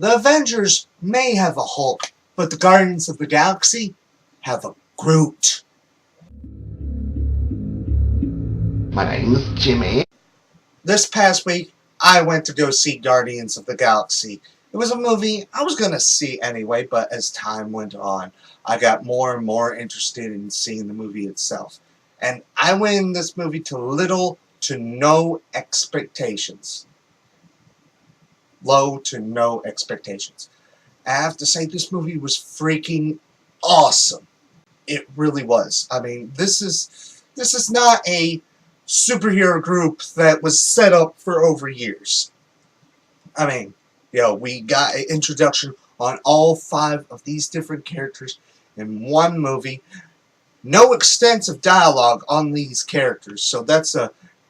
The Avengers may have a Hulk, but the Guardians of the Galaxy have a Groot. My name's Jimmy. This past week, I went to go see Guardians of the Galaxy. It was a movie I was going to see anyway, but as time went on, I got more and more interested in seeing the movie itself. And I went in this movie to little to no expectations. Low to no expectations. I have to say, this movie was freaking awesome. It really was. I mean, this is not a superhero group that was set up for over years. I mean, we got an introduction on all 5 of these different characters in one movie. No extensive dialogue on these characters, so that's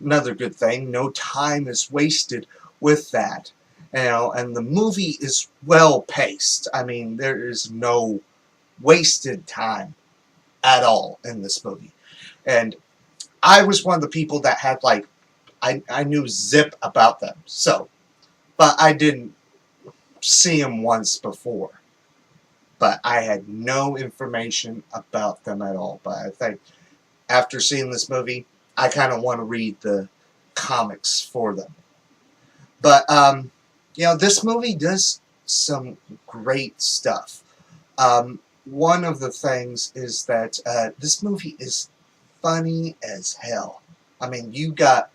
another good thing. No time is wasted with that. And the movie is well paced. I mean, there is no wasted time at all in this movie. And I was one of the people that had, I knew zip about them. But I didn't see them once before. But I had no information about them at all. But I think after seeing this movie, I kind of want to read the comics for them. But, this movie does some great stuff. One of the things is that this movie is funny as hell. I mean, you got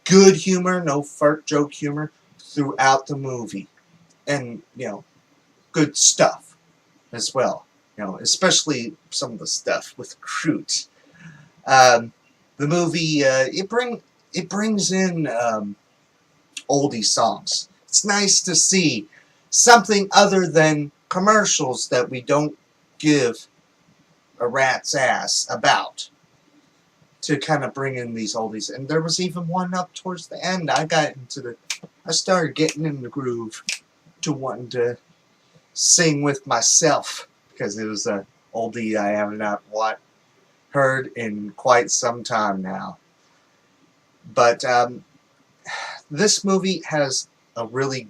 good humor, no fart joke humor throughout the movie. And, good stuff as well. Especially some of the stuff with Groot. The movie, it brings in oldie songs. It's nice to see something other than commercials that we don't give a rat's ass about, to kind of bring in these oldies. And there was even one up towards the end. I started getting in the groove to wanting to sing with myself, because it was an oldie I have not heard in quite some time now. But this movie has a really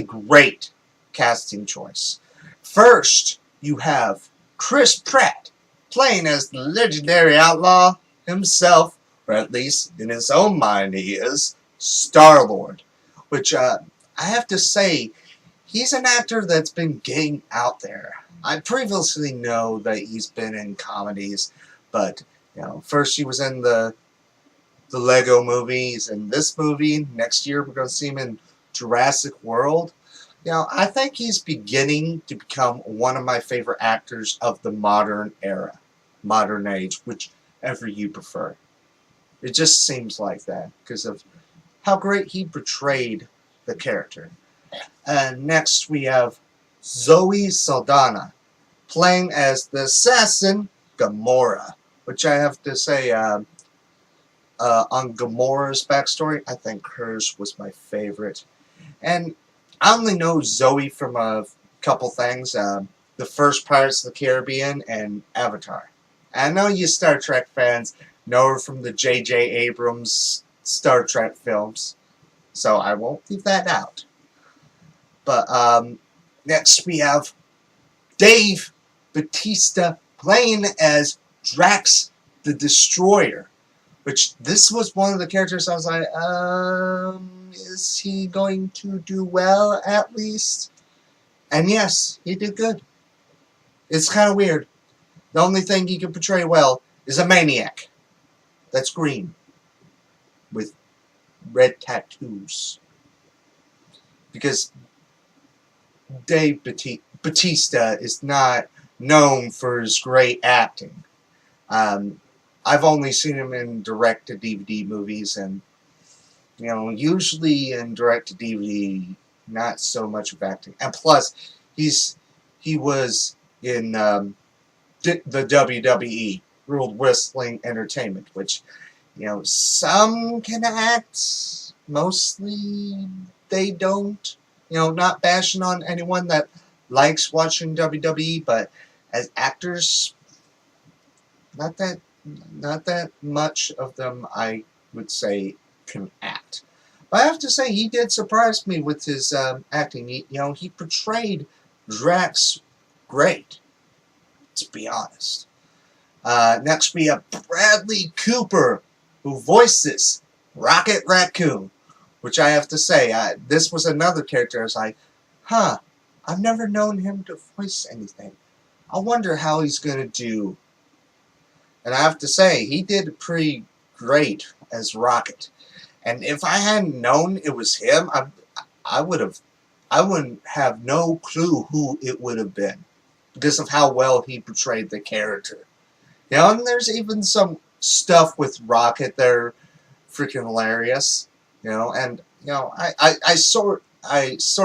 great casting choice. First, you have Chris Pratt playing as the legendary outlaw himself, or at least in his own mind he is, Star-Lord. Which, I have to say, he's an actor that's been getting out there. I previously know that he's been in comedies, but, first he was in the Lego movies, and this movie. Next year we're going to see him in Jurassic World. I think he's beginning to become one of my favorite actors of the modern era, modern age, whichever you prefer. It just seems like that because of how great he portrayed the character. And next we have Zoe Saldana playing as the assassin Gamora, which I have to say, on Gamora's backstory, I think hers was my favorite. And I only know Zoe from a couple things. The first Pirates of the Caribbean and Avatar. I know you Star Trek fans know her from the J.J. Abrams Star Trek films, so I won't leave that out. But next we have Dave Bautista playing as Drax the Destroyer. Which, this was one of the characters I was like, is he going to do well, at least? And yes, he did good. It's kind of weird. The only thing he can portray well is a maniac. That's green. With red tattoos. Because Dave Bautista is not known for his great acting. I've only seen him in direct-to-DVD movies, and, usually in direct-to-DVD, not so much of acting. And plus, he was in the WWE, World Wrestling Entertainment, which, some can act, mostly they don't. Not bashing on anyone that likes watching WWE, but as actors, not that much of them, I would say, can act. But I have to say, he did surprise me with his acting. He portrayed Drax great, to be honest. Next we have Bradley Cooper, who voices Rocket Raccoon, which I have to say, this was another character I was like, I've never known him to voice anything. I wonder how he's going to do. And I have to say, he did pretty great as Rocket. And if I hadn't known it was him, I wouldn't have no clue who it would have been, because of how well he portrayed the character. And there's even some stuff with Rocket that are freaking hilarious. I sort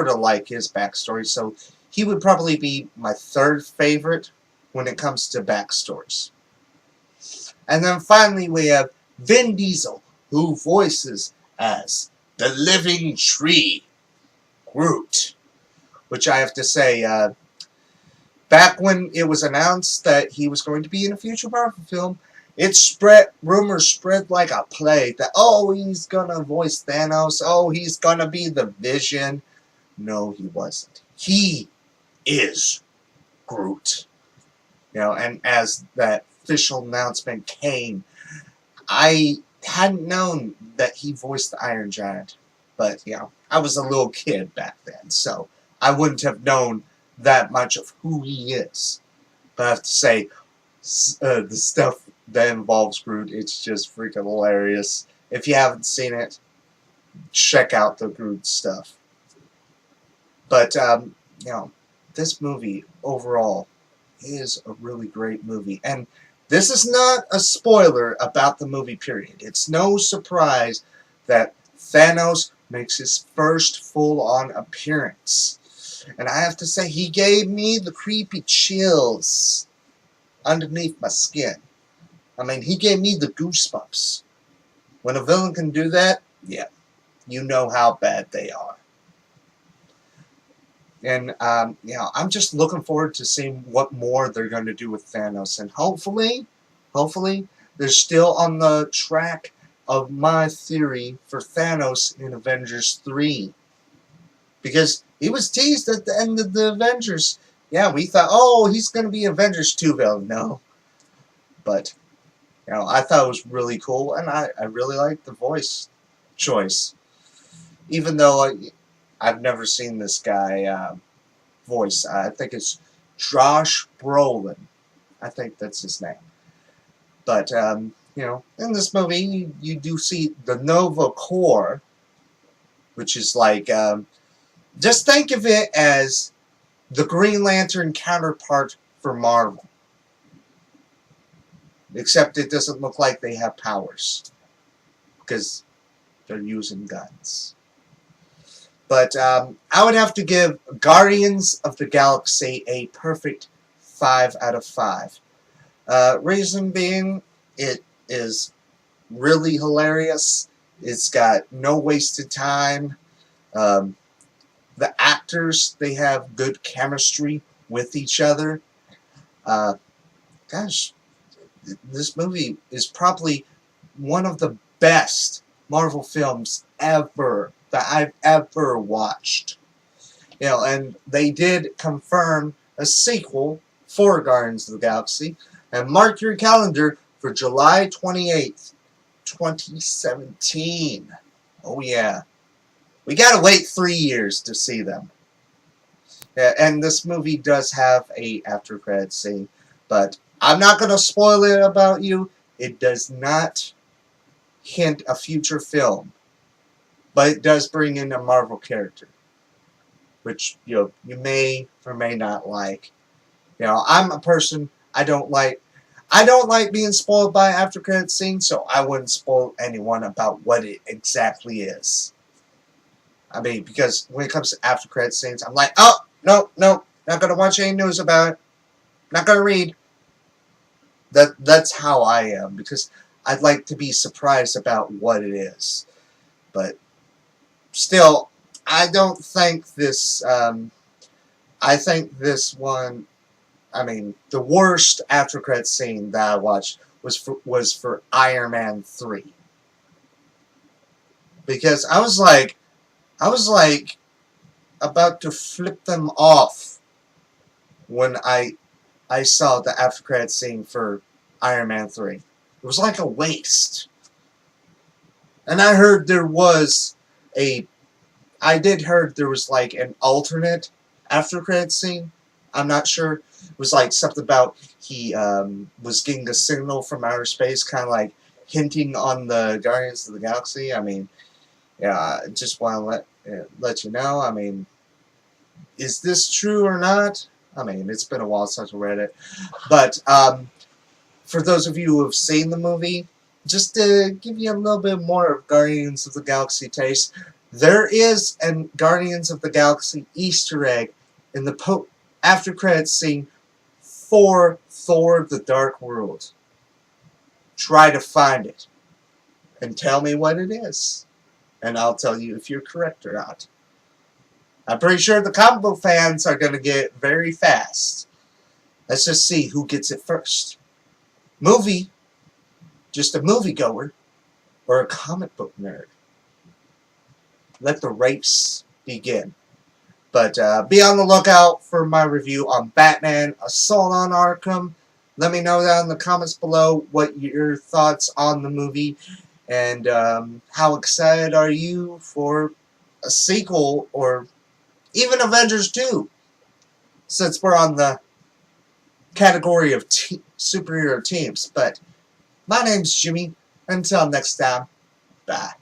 of like his backstory, so he would probably be my third favorite when it comes to backstories. And then finally we have Vin Diesel, who voices as the Living Tree, Groot. Which I have to say, back when it was announced that he was going to be in a future Marvel film, rumors spread like a plague that, he's gonna voice Thanos, he's gonna be the Vision. No, he wasn't. He is Groot. And as that official announcement came, I hadn't known that he voiced the Iron Giant. But, I was a little kid back then, so I wouldn't have known that much of who he is. But I have to say, the stuff that involves Groot, it's just freaking hilarious. If you haven't seen it, check out the Groot stuff. But, this movie overall is a really great movie. And this is not a spoiler about the movie, period. It's no surprise that Thanos makes his first full-on appearance. And I have to say, he gave me the creepy chills underneath my skin. I mean, he gave me the goosebumps. When a villain can do that, yeah, you know how bad they are. And, I'm just looking forward to seeing what more they're going to do with Thanos. And hopefully, they're still on the track of my theory for Thanos in Avengers 3. Because he was teased at the end of the Avengers. Yeah, we thought, he's going to be Avengers 2 villain. No. But, I thought it was really cool, and I really liked the voice choice. Even though I've never seen this guy voice. I think it's Josh Brolin. I think that's his name. But, in this movie, you do see the Nova Corps, which is like, just think of it as the Green Lantern counterpart for Marvel. Except it doesn't look like they have powers, because they're using guns. But I would have to give Guardians of the Galaxy a perfect 5 out of 5. Reason being, it is really hilarious. It's got no wasted time. The actors, they have good chemistry with each other. Gosh, this movie is probably one of the best Marvel films ever that I've ever watched. And they did confirm a sequel for Guardians of the Galaxy. And mark your calendar for July 28th, 2017. Oh yeah. We gotta wait 3 years to see them. Yeah, and this movie does have a after credits scene, but I'm not gonna spoil it about you. It does not hint a future film. But it does bring in a Marvel character, which you may or may not like. I'm a person, I don't like being spoiled by after credits scenes, so I wouldn't spoil anyone about what it exactly is. I mean, because when it comes to after credits scenes, I'm like, no, not gonna watch any news about it, not gonna read. That's how I am, because I'd like to be surprised about what it is. But still, I don't think this, I think this one, the worst after credits scene that I watched was for Iron Man 3. because I was like about to flip them off when I saw the after credit scene for Iron Man 3. It was like a waste. And I heard there was like an alternate after credit scene. I'm not sure. It was like something about he was getting a signal from outer space, kind of like hinting on the Guardians of the Galaxy. I mean, yeah, I just want to let you know. I mean, is this true or not? I mean, it's been a while since I read it. But for those of you who have seen the movie, just to give you a little bit more of Guardians of the Galaxy taste, there is a Guardians of the Galaxy Easter egg in the after credits scene for Thor: The Dark World. Try to find it and tell me what it is, and I'll tell you if you're correct or not. I'm pretty sure the comic book fans are going to get it very fast. Let's just see who gets it first. Movie, just a moviegoer, or a comic book nerd? Let the race begin. But be on the lookout for my review on Batman Assault on Arkham. Let me know down in the comments below what your thoughts on the movie, and how excited are you for a sequel, or even Avengers 2, since we're on the category of superhero teams. But my name's Jimmy. Until next time, bye.